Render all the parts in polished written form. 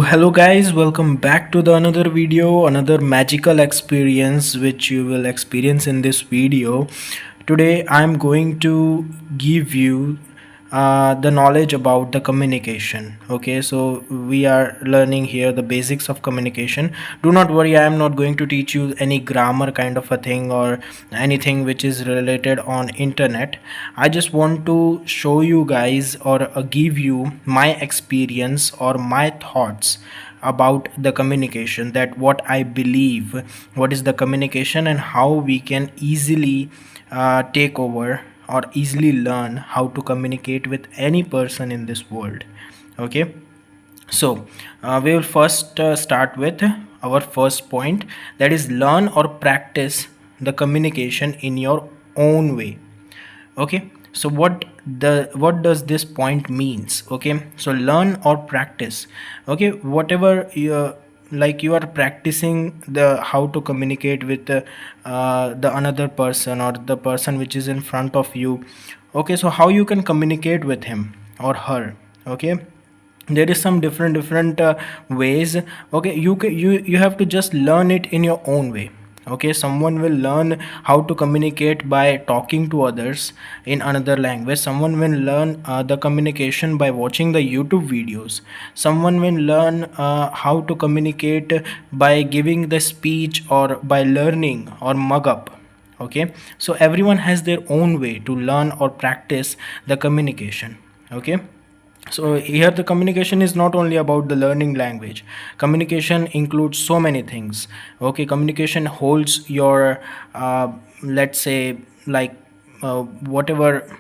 hello guys, welcome back to the another video, another magical experience which you will experience in this video. Today I'm going to give you the knowledge about the communication. Okay, so we are learning here the basics of communication. Do not worry, I am not going to teach you any grammar kind of a thing or anything which is related on internet. I just want to show you guys or give you my experience or my thoughts about the communication, that what I believe, what is the communication and how we can easily take over or easily learn how to communicate with any person in this world. Okay, so we will first start with our first point, that is learn or practice the communication in your own way. Okay, so what does this point means? Okay, so learn or practice. Okay, whatever you are practicing the how to communicate with the another person or the person which is in front of you. Okay, so how you can communicate with him or her. Okay, there is some different ways. Okay, you have to just learn it in your own way. Okay, someone will learn how to communicate by talking to others in another language. Someone will learn the communication by watching the YouTube videos. Someone will learn how to communicate by giving the speech or by learning or mug up. Okay, so everyone has their own way to learn or practice the communication. Okay, so here the communication is not only about the learning language. Communication includes so many things. Okay, communication holds your let's say like whatever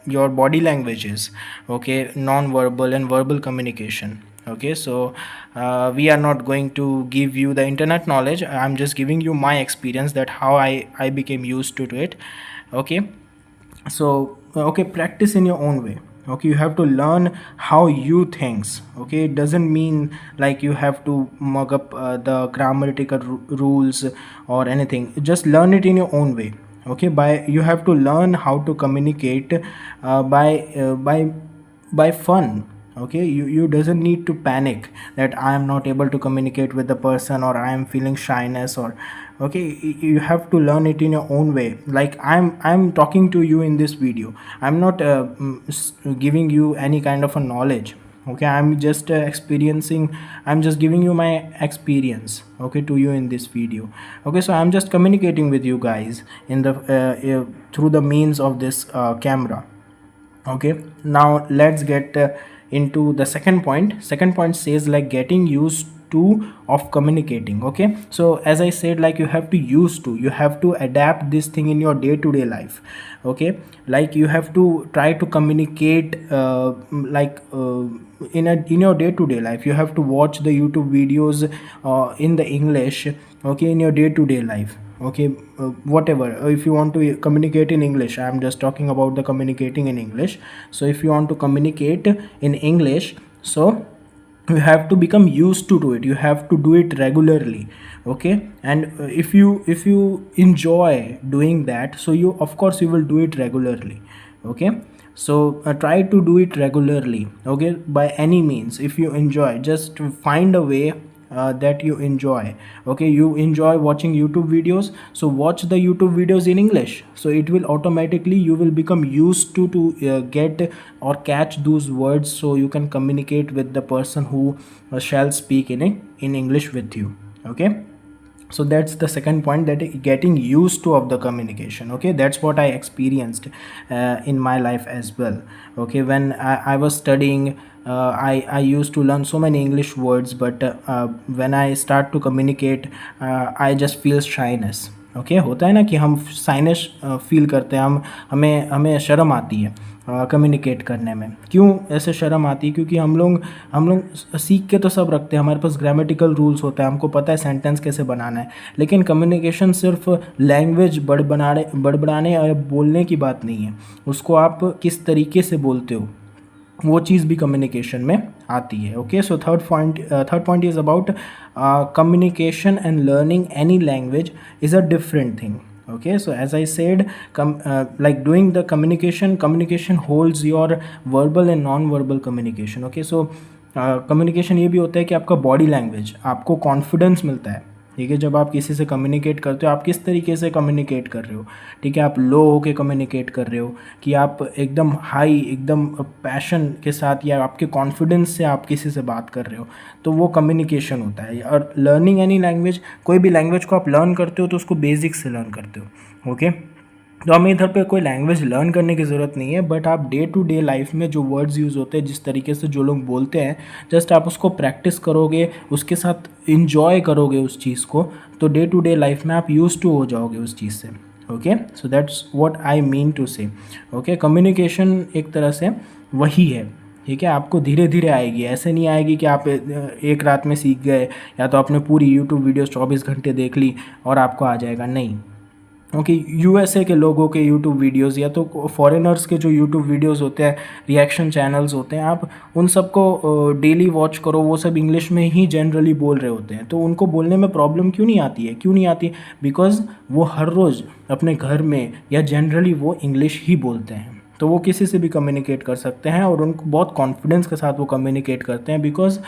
your body language is. Okay, non-verbal and verbal communication. Okay, so we are not going to give you the internet knowledge. I'm just giving you my experience, that how I became used to it. Okay, so okay, practice in your own way. Okay, you have to learn how you thinks. Okay, it doesn't mean like you have to mug up the grammatical rules or anything. Just learn it in your own way. Okay, by you have to learn how to communicate by fun. Okay, you doesn't need to panic that I am not able to communicate with the person or I am feeling shyness or okay, you have to learn it in your own way. Like I'm talking to you in this video. I'm not giving you any kind of a knowledge. Okay, I'm just experiencing, I'm just giving you my experience, okay, to you in this video. Okay, so I'm just communicating with you guys in the through the means of this camera. Okay, now let's get into the second point. Second point says like getting used to of communicating. Okay, so as I said, like you have to use to, you have to adapt this thing in your day-to-day life. Okay, like you have to try to communicate in your day-to-day life. You have to watch the YouTube videos in the English. Okay, in your day-to-day life. Okay, whatever, if you want to communicate in English, I'm just talking about the communicating in English. So if you want to communicate in English, so you have to become used to do it. You have to do it regularly. Okay, and if you enjoy doing that, so you of course you will do it regularly. Okay, so try to do it regularly. Okay, by any means, if you enjoy, just find a way that you enjoy. Okay, you enjoy watching YouTube videos, so watch the YouTube videos in English. So it will automatically, you will become used to get or catch those words, so you can communicate with the person who shall speak in English with you. Okay, so that's the second point, that getting used to of the communication. Okay, that's what I experienced in my life as well. Okay, when I was studying, I used to learn so many English words, but when I start to communicate, I just feel shyness. Okay होता है ना कि हम साइनेस feel करते हैं, हम हमें हमें शर्म आती है कम्युनिकेट करने में. क्यों ऐसे शर्म आती है? क्योंकि हम लोग सीख के तो सब रखते हैं, हमारे पास ग्रामेटिकल रूल्स होता है, हमको पता है सेंटेंस कैसे बनाना है. लेकिन कम्युनिकेशन सिर्फ लैंग्वेज बड़बड़ाने और बोलने की बात नहीं है. उसको आप किस तरीके से बोलते हो, वो चीज़ भी कम्युनिकेशन में आती है. Okay, so third point is about communication and learning any language is a different thing. Okay, so as I said, like doing the communication holds your verbal and non-verbal communication. Okay, so communication ये भी होता है कि आपका body language, आपको confidence मिलता है, ठीक है। जब आप किसी से कम्युनिकेट करते हो, आप किस तरीके से कम्युनिकेट कर रहे हो, ठीक है। आप लो होके कम्युनिकेट कर रहे हो कि आप एकदम हाई, एकदम पैशन के साथ, या आपके कॉन्फिडेंस से आप किसी से बात कर रहे हो, तो वो कम्युनिकेशन होता है। और लर्निंग एनी लैंग्वेज, कोई भी लैंग्वेज को आप लर्न करते हो तो उसको बेसिक से लर्न करते हो, ओके। तो हमें इधर पे कोई लैंग्वेज लर्न करने की ज़रूरत नहीं है, बट आप डे टू डे लाइफ में जो वर्ड्स यूज़ होते हैं, जिस तरीके से जो लोग बोलते हैं, जस्ट आप उसको प्रैक्टिस करोगे, उसके साथ इंजॉय करोगे उस चीज़ को, तो डे टू डे लाइफ में आप यूज टू हो जाओगे उस चीज़ से, okay. So that's what I mean to say, okay. Communication एक तरह से वही है, ठीक है। आपको धीरे धीरे आएगी, ऐसे नहीं आएगी कि आप एक रात में सीख गए, या तो आपने पूरी यूट्यूब वीडियोस 24 घंटे देख ली और आपको आ जाएगा, नहीं। क्योंकि यूएसए के लोगों के यूट्यूब वीडियोस, या तो फॉरेनर्स के जो यूट्यूब वीडियोस होते हैं, रिएक्शन चैनल्स होते हैं, आप उन सबको डेली वॉच करो, वो सब इंग्लिश में ही जनरली बोल रहे होते हैं। तो उनको बोलने में प्रॉब्लम क्यों नहीं आती है, क्यों नहीं आती? बिकॉज वो हर रोज़ अपने घर में या जनरली वो इंग्लिश ही बोलते हैं, तो वो किसी से भी कम्युनिकेट कर सकते हैं, और उनको बहुत कॉन्फिडेंस के साथ वो कम्युनिकेट करते हैं। बिकॉज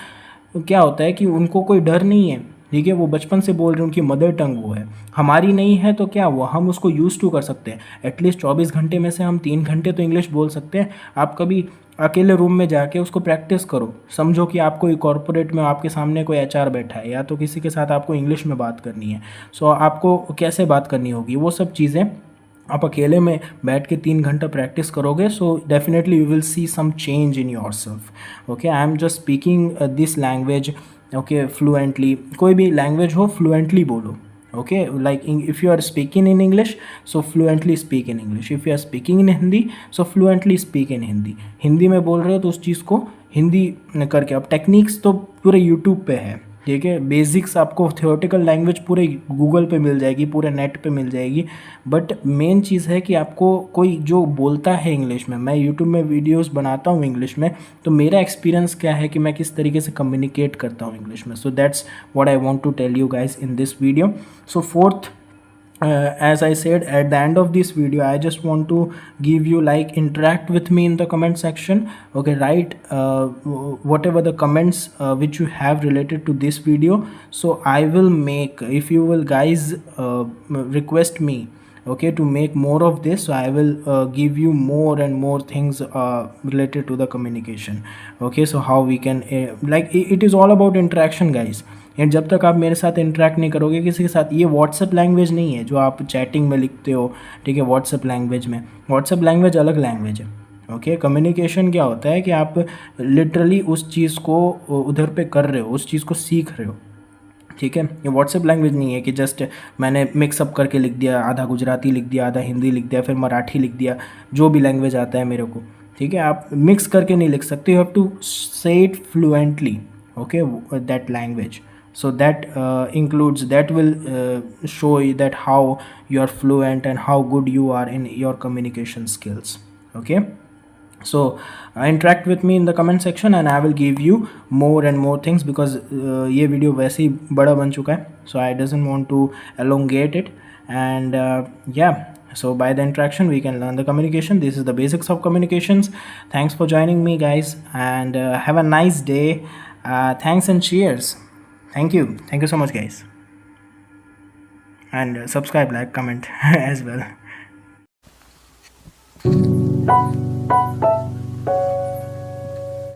क्या होता है कि उनको कोई डर नहीं है, ठीक है। वो बचपन से बोल रहे हैं, उनकी मदर टंग वो है, हमारी नहीं है, तो क्या वो हम उसको यूज़ टू कर सकते हैं। एटलीस्ट 24 घंटे में से हम 3 घंटे तो इंग्लिश बोल सकते हैं। आप कभी अकेले रूम में जाके उसको प्रैक्टिस करो। समझो कि आपको एक कॉर्पोरेट में आपके सामने कोई एचआर बैठा है, या तो किसी के साथ आपको इंग्लिश में बात करनी है। सो आपको कैसे बात करनी होगी, वो सब चीज़ें आप अकेले में बैठ के 3 घंटा प्रैक्टिस करोगे, so definitely you will see some change in your self, okay. I am just speaking this language, okay, fluently. कोई भी लैंग्वेज हो, फ्लुएंटली बोलो, okay. Like if you are speaking in English, so fluently speak in English. If you are speaking in Hindi, so fluently speak in Hindi. Hindi में बोल रहे हो तो उस चीज़ को हिंदी करके, अब टेक्निक्स तो पूरे यूट्यूब पे है, ठीक है। बेसिक्स आपको थियोरेटिकल लैंग्वेज पूरे गूगल पे मिल जाएगी, पूरे नेट पे मिल जाएगी, बट मेन चीज़ है कि आपको कोई जो बोलता है इंग्लिश में, मैं यूट्यूब में वीडियोस बनाता हूँ इंग्लिश में, तो मेरा एक्सपीरियंस क्या है कि मैं किस तरीके से कम्युनिकेट करता हूँ इंग्लिश में। So that's what I want to tell you guys in this video. So fourth, as I said at the end of this video, I just want to give you, like, interact with me in the comment section, okay. Write whatever the comments which you have related to this video, so I will make, if you will guys request me, okay, to make more of this, so I will give you more and more things related to the communication, okay. So how we can like it is all about interaction guys, and जब तक आप मेरे साथ interact नहीं करोगे किसी के साथ, ये व्हाट्सएप लैंग्वेज नहीं है जो आप चैटिंग में लिखते हो, ठीक है। व्हाट्सएप लैंग्वेज में, व्हाट्सएप लैंग्वेज अलग लैंग्वेज है, ओके। कम्युनिकेशन क्या होता है कि आप लिटरली उस चीज़ को उधर पे कर रहे हो, उस चीज़ को सीख रहे हो, ठीक है। ये व्हाट्सएप लैंग्वेज नहीं है कि जस्ट मैंने मिक्सअप करके लिख दिया, आधा गुजराती लिख दिया, आधा हिंदी लिख दिया, फिर मराठी लिख दिया, जो भी लैंग्वेज आता है मेरे को, ठीक है। आप मिक्स करके नहीं लिख सकते, यू हैव टू से it fluently, okay, that language. So that includes, that will show you that how you are fluent and how good you are in your communication skills, okay. So interact with me in the comment section and I will give you more and more things, because ये video वैसे ही बड़ा बन चुका है, so I doesn't want to elongate it, and yeah, so by the interaction we can learn the communication. This is the basics of communications. Thanks for joining me guys, and have a nice day. Thanks and cheers. Thank you so much guys, and subscribe, like, comment as well.